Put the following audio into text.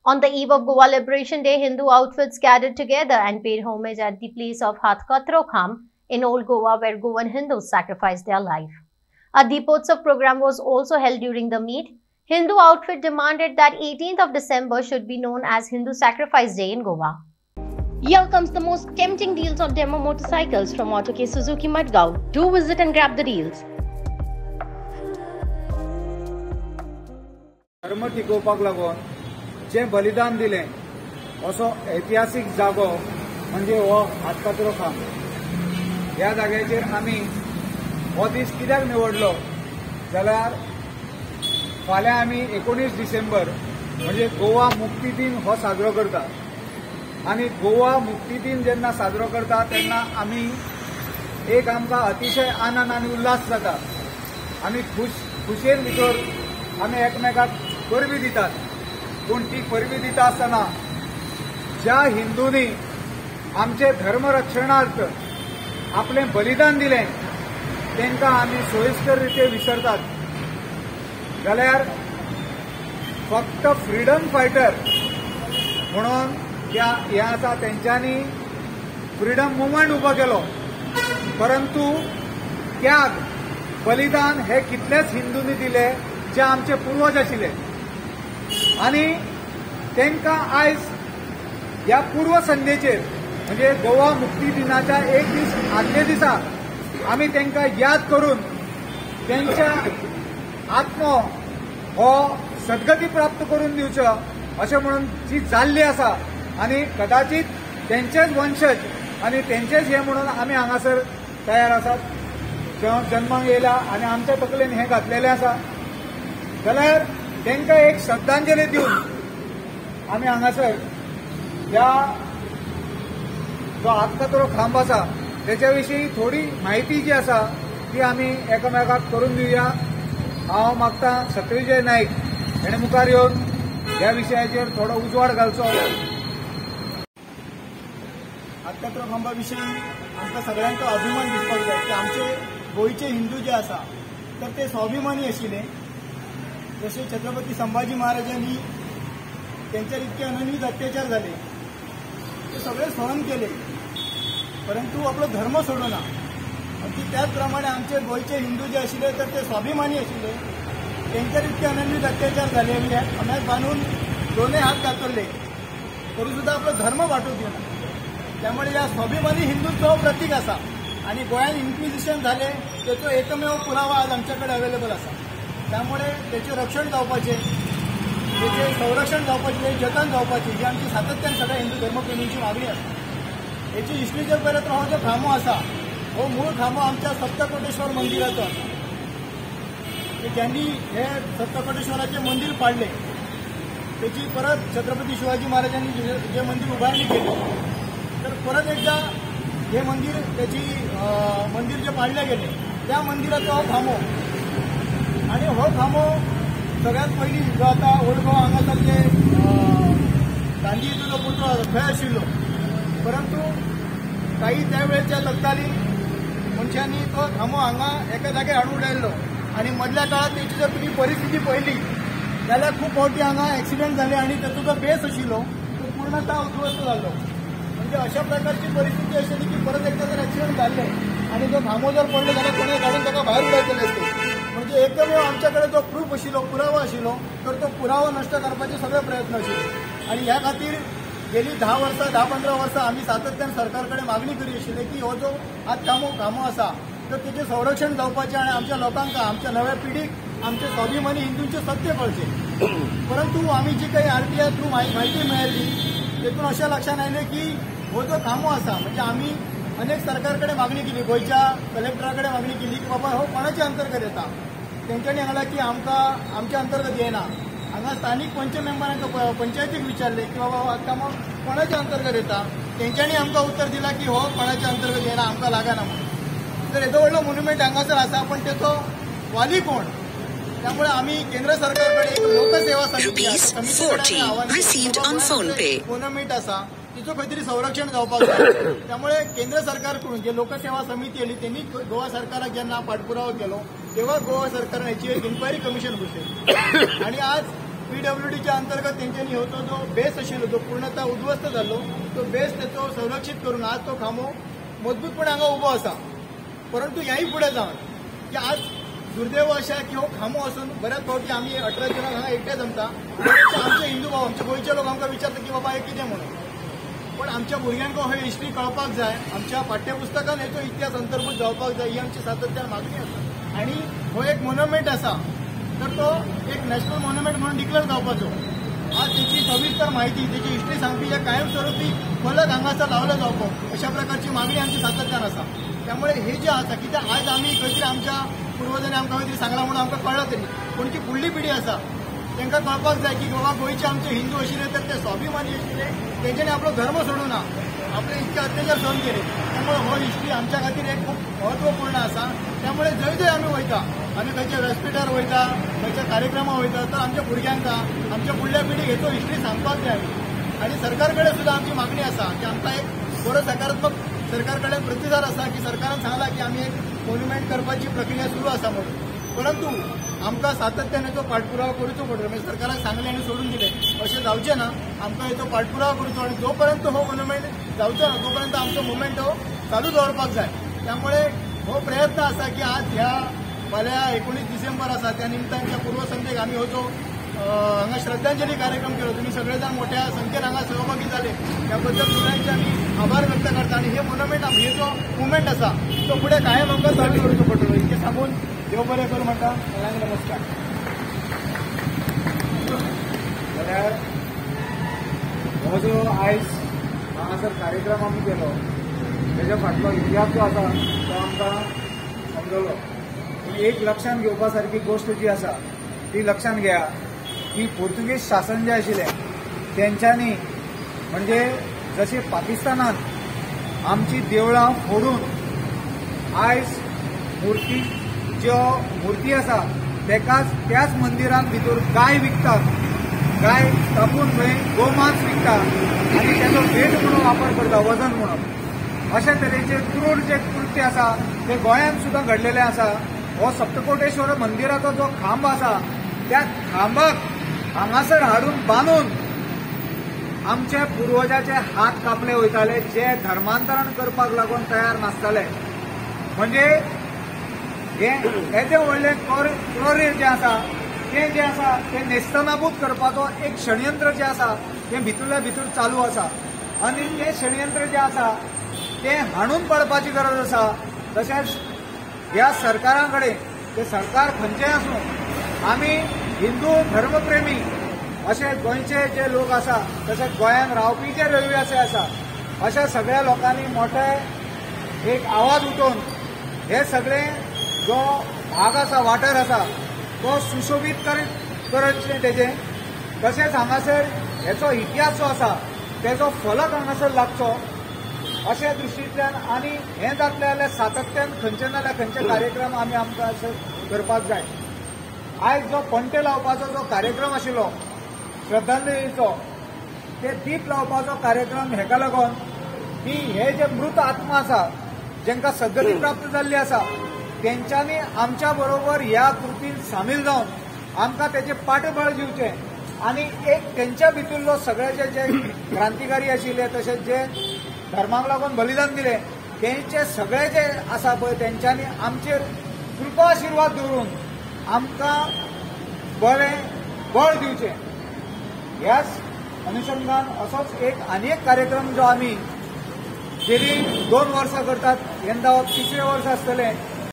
On the eve of Goa Liberation Day, Hindu outfits gathered together and paid homage at the place of Hatkatro Kham in Old Goa, where Goan Hindus sacrificed their life. A Deepotsav program was also held during the meet. Hindu outfit demanded that 18th of December should be known as Hindu Sacrifice Day in Goa. Here comes the most tempting deals on demo motorcycles from Autoke Suzuki Madgaon. Do visit and grab the deals. धर्म टिकोवपाक लागून जे बलिदान दिले असो ऐतिहासिक जागो म्हणजे हो हातकचरो खाम. ह्या जाग्याचेर आमी हो दीस कित्याक निवडलो जाल्यार फाल्यां आमी 19 डिसेंबर म्हणजे गोवा मुक्ती दिन हो साजरो करतात आनी गोवा मुक्ती दिन जेन्ना साजरो करता तेन्ना आमी एक आमकां अतिशय आनंद आनी उल्हास जाता आमी खुशेन भितर आमी एकमेकाक परबी दितात. पूण ती परबी दिता आसतना ज्या हिंदूंनी आमचे धर्म रक्षणार्थ आपले बलिदान दिलें तांकां आमी सोयिस्कर रिते विसरतात. जाल्यार फक्त फ्रीडम फायटर म्हणून हे आसा तेंच्यांनी फ्रीडम मुवमेंट उबो केलो, परंतु त्याग बलिदान हे कितलेच हिंदूंनी दिले जे आमचे पूर्वज आशिल्ले आनी तांकां आयज ह्या पूर्व संध्येचेर म्हणजे गोवा मुक्ती दिनाच्या एक दीस आदले दिसा आमी तांकां याद करून तांच्या आत्मो हो सद्गती प्राप्त करून दिवचो अशें म्हणून जी जाल्ली आसा आनी कदाचित तेंचेच वंशज आनी तेंचेच हे म्हणून आमी हांगासर तयार आसात, जन्माक येयला आनी आमच्या तकलेन हें घातलेलें आसा. जाल्यार तांकां एक श्रद्धांजली दिवन आमी हांगासर ह्या जो हातकचरो खांब आसा तेच्या विशीं थोडी म्हायती जी आसा ती आमी एकामेकाक करून दिवया. हांव मागतां सत्विजय नायक हेणे मुखार येवन ह्या विशयाचेर थोडो उजवाड घालचो. हातकचरो खांबा विशीं आमकां सगळ्यांका अभिमान दिसपाक जाय की आमचे गोंयचे हिंदू जे आसा तर ते स्वाभिमानी आशिल्ले. जसे छत्रपती संभाजी महाराजांनी त्यांच्यावर इतके अनन्वित अत्याचार झाले ते सगळे सहन केले, परंतु आपला धर्म सोडना. आणि त्याचप्रमाणे आमचे गोयचे हिंदू जे आशिल्ले तर ते स्वाभिमानी आशिल्ले, त्यांच्यावर इतके अनन्वित अत्याचार झाले म्हणजे आम्याक बांधून दोनही हात घातरले तरी सुद्धा आपला धर्म वाटून दिला. त्यामुळे या स्वाभिमानी हिंदूंचो प्रतीक असा आणि गोंयांत इन्क्विजिशन झाले त्याचो एकमेव पुरावा आज आमच्याकडे अवेलेबल असा. त्यामुळे त्याचे रक्षण जावपाचे, त्याचे संरक्षण जावपाचे, जतन जावपाचे जी आमची सातत्यान सगळ्या हिंदू धर्मप्रेमींची मागणी आसा. याची हिस्ट्री जर पळयत हो जो खांबो आसा हो मूळ खांबो आमच्या सप्तकोटेश्वर मंदिराचो आसा. ज्यांनी हे सप्तकोटेश्वराचे मंदिर पाडले त्याची परत छत्रपती शिवाजी महाराजांनी जे मंदिर उभारणी केली तर परत एकदा हे मंदिर त्याची मंदिर जे पाडले गेले त्या मंदिराचा हो खांबो आणि हो खांबो सगळ्यात पहिली जो आता ओल्ड गोवा हांगासर जे गांधीचो जो पुतळो थंय आशिल्लो, परंतु काही त्यावेळेच्या तत्कालीन मनशांनी तो खांबो हांगा एका जाग्यार हाडून उडयल्लो आणि मधल्या काळात त्याची जर तुम्ही परिस्थिती पळयली जाल्यार खूब फावटी हांगा एक्सिडेंट जाले आणि ताचो जो बेस आशिल्लो तो पूर्णतः उद्ध्वस्त जाल्लो. म्हणजे अशा प्रकारची परिस्थिती आशिल्ली की परत एकदा जर एक्सिडेंट जाल्ले आणि जो खांबो जर पडलो जाल्यार कोणें काडून ताका भायर उडयतले असते. म्हणजे एकमेव आमच्याकडे जो प्रूफ आशिल्लो, पुरावो आशिल्लो तर तो पुरावो नष्ट करपाचे सगळे प्रयत्न आशिल्ले. आणि ह्या खातीर गेली 10 वर्सां 10-15 वर्सां आमी सातत्यान सरकारकडे मागणी करी आशिल्ली की हो जो आज खांबो आसा तर तेचे संरक्षण जावपाचें आणि आमच्या लोकांक आमच्या नव्या पिढीक आमचे स्वाभिमानी हिंदूंचे सत्य कळचे. परंतु आमी जी काही RTI थ्रू माहिती मेळ्ळी तेतून अशें लक्षात आयलें की हो जो खांबो आसा म्हणजे आमी अनेक सरकारकडे मागणी केली, गोयच्या कलेक्टराकडे मागणी केली की बाबा हो कोणाच्या अंतर्गत येता. तेंच्यांनी सांगलां की आमकां आमच्या अंतर्गत येना. हांगा स्थानिक पंच मेंबरांक पंचायतीक विचारले की बाबा हो खांबो कोणाच्या अंतर्गत येता. तेंच्यांनी आमकां उत्तर दिलां की हो कोणाच्या अंतर्गत येना, आमकां लागना म्हणून. तर येदो व्हडलो मोन्युमेंट हांगासर आसा पण तेचो वाली कोण. त्यामुळे आम्ही केंद्र सरकारकडे एक लोकसेवा समिती मोन्युमेंट आसा तिचो खंय तरी संरक्षण जावपाक जाय. त्यामुळे केंद्र सरकारकडून जे लोकसेवा समिती आली त्यांनी गोवा सरकाराक जेन्ना पाठपुरावो केलो तेव्हा गोवा सरकारान याची एक इन्क्वायरी कमिशन घोषित आणि आज PWDच्या अंतर्गत तेंच्यांनी होतो जो बेस आशिल्लो जो पूर्णतः उद्ध्वस्त जाल्लो तो बेस त्याचो संरक्षीत करून आज तो खांबो मजबूतपणे हांगा उबो आसा. परंतु ह्याही फुडें जावन की आज दुर्दैव अशा की हो खांबो आसून बऱ्याच फावटी आमी 18 जणां हांगा एकटे जमता. आमचे हिंदू भाव आमचे गोंयचे लोक आमकां विचारता की बाबा हे कितें म्हणून. पण आमच्या भुरग्यांक हो हिस्ट्री कळपाक जाय. आमच्या पाठ्यपुस्तकान हेचो इतिहास अंतर्भूत जावपाक जाय ही आमची सातत्यान मागणी आसा. आणि हो एक मोन्युमेंट आसा तर तो एक नॅशनल मोन्युमेंट म्हणून डिक्लेअर जावपाचो. आज त्याची सविस्तर माहिती त्याची हिस्ट्री सांगपी जे कायमस्वरूपी फलक हांगासर लावलं जावप अशा प्रकारची मागणी आमची सातत्यान आसा. त्यामुळे हे जे आसा की आज आम्ही खंय तरी आमच्या पूर्वजांनी आमकां खंय तरी सांगलां म्हणून आमकां कळ्ळां तरी पूण जी फुडली पिढी आसा तांकां कळपाक जाय की बाबा गोंयचे आमचे हिंदू आशिल्ले तर ते स्वाभिमानी आशिल्ले तेंच्यांनी आपलो धर्म सोडूं ना आपले इतके अत्याचार सहन केले. त्यामुळे हो हिस्ट्री आमच्या खातीर एक खूप महत्वपूर्ण आसा. त्यामुळे जंय जंय आमी वयता आमी खंयच्या व्यासपीठार वयता खंयच्या कार्यक्रमाक वयता तर आमच्या भुरग्यांक आमच्या फुडल्या पिढीक हेचो हिस्ट्री सांगपाक जाय. आणि सरकार कडेन सुद्धा आमची मागणी आसा की आमकां एक बरो सकारात्मक सरकार कडेन प्रतिसाद आसा की सरकारान सांगला की आमी एक मोन्युमेंट करपाची प्रक्रिया सुरू आसा म्हणून. परंतु आमकां सातत्यान हेचो पाठपुरावा करूचो पडटलो. म्हणजे सरकाराक सांगलें आनी सोडून दिलें अशें जावचें ना. आमकां हेचो पाठपुरावा करूचो आणि जोपर्यंत हो मोन्युमेंट जावचो ना तोपर्यंत आमचो मुवमेंट हो चालू दवरपाक जाय. त्यामुळे हो प्रयत्न आसा की आज ह्या फाल्यां 19 डिसेंबर आसा त्या निमतानच्या पूर्वसंध्येक आमी हो जो हांगा श्रद्धांजली कार्यक्रम केलो. तुम्ही सगळेजण मोठ्या संख्येन हांगा सहभागी झाले त्याबद्दल सगळ्यांचे आमी आभार व्यक्त करता. आणि हे मोन्युमेंट हे जो मुवमेंट आसा तो फुडें कायम आमकां चालू दवरचो पडटलो. इतकें सांगून देव बरें करूं म्हणटा. सगळ्यांक नमस्कार. जाल्यार हो जो आयज हांगासर कार्यक्रम आमी केलो तेच्या फाटलो इतिहास जो आसा तो आमकां समजलो. पूण एक लक्षांत घेवपा सारकी गोश्ट जी आसा ती लक्षांत घेया की पोर्तुगीज शासन जे आशिल्लें तेंच्यांनी म्हणजे जशे पाकिस्तानात आमची देवळां फोडून आयज मूर्ती आसा त्याच मंदिरांत भितर गाय विकतात. गाय कापून थंय गोमांस विकता आनी तेजो भेट म्हणून वापर करता वजन म्हणून. अशा तरेचे क्रूर जे कृत्य आसा ते गोंयांत सुद्दां घडलेले आसा. हो सप्तकोटेश्वर मंदिराचो जो खांब आसा त्या खांबाक हांगासर हाडून बांदून आमचे पुर्वजाचे हात कापले वयताले जे धर्मांतरण करपाक लागून तयार नासताले. म्हणजे हे जे व्हडले क्रोरे जे आसा ते नेस्तनाबूत करपाचो एक षडयंत्र जे आसा ते भितरल्या भितर चालू आसा. आनी ते षडयंत्र जे आसा ते हाणून पाडपाची गरज आसा. तशेंच ह्या सरकारा कडेन ते सरकार खंयचेय आसूं आमी हिंदू धर्मप्रेमी अशे गोंयचे जे लोक आसा तशेंच गोंयांत रावपी जे रहिवासी आसा अशा सगळ्या लोकांनी मोठे एक आवाज उठोवन हे सगळे जो भाग आसा वाठार आसा तो सुशोभीत करचे तेजे. तशेंच हांगासर हेचो इतिहास जो आसा तेजो फलक हांगासर लागचो अशा दृश्टींतल्यान. आनी हें जातलें जाल्यार सातत्यान खंयचे ना जाल्यार खंयचे कार्यक्रम आमी आमकां अशें करपाक जाय. आयज जो पणटे लावपाचो जो कार्यक्रम आशिल्लो श्रद्धांजलीचो ते दीप लावपाचो कार्यक्रम हेका लागून की हे जे मृत आत्मा आसा जेंकां सद्गती प्राप्त जाल्ली आसा तेंच्यांनी आमच्या बरोबर ह्या कृतीन सामील जावन आमकां तेचे पाठबळ दिवचें आनी एक तेंच्या भितरलो सगळे जे क्रांतिकारी आशिल्ले तशेंच जे धर्माक लागून बलिदान दिलें तेंचे सगळे जे आसा पळय तेंच्यांनी आमचेर कृपा आशिर्वाद दवरून आमकां बरें बळ दिवचें. ह्याच अनुशंगान असोच आनी एक कार्यक्रम जो आमी गेली 2 वर्सां करतात यंदा 3रे वर्स आसतलें